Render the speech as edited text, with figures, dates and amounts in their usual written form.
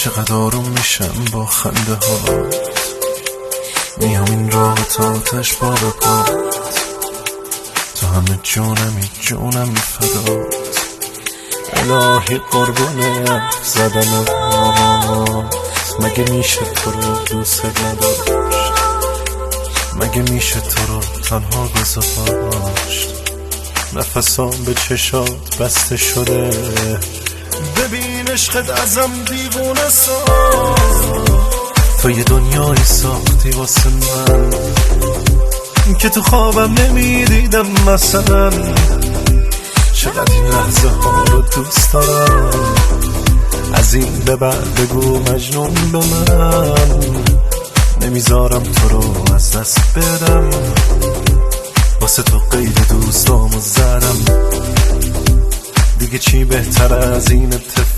چقدر آروم میشم با خنده ها، میام این راه تا آتش با پات، تو همه جونمی فدات، الهی قربونه زدن هات. مگه میشه تو رو دوست نداشت، مگه میشه تو رو تنها گذاشت، نفسام به چشات بسته شده، ببین عشقت ازم دیوونه ساز. تو یه دنیایی ساختی واسه من که تو خوابم نمیدیدم مثلا، چقدر این لحظه ها رو دوست دارم، از این به بعد بگو مجنون به من، نمیذارم تو رو از دست بدم، واسه تو قید دوستامو زدم، دیگه چی بهتر از این اتفاق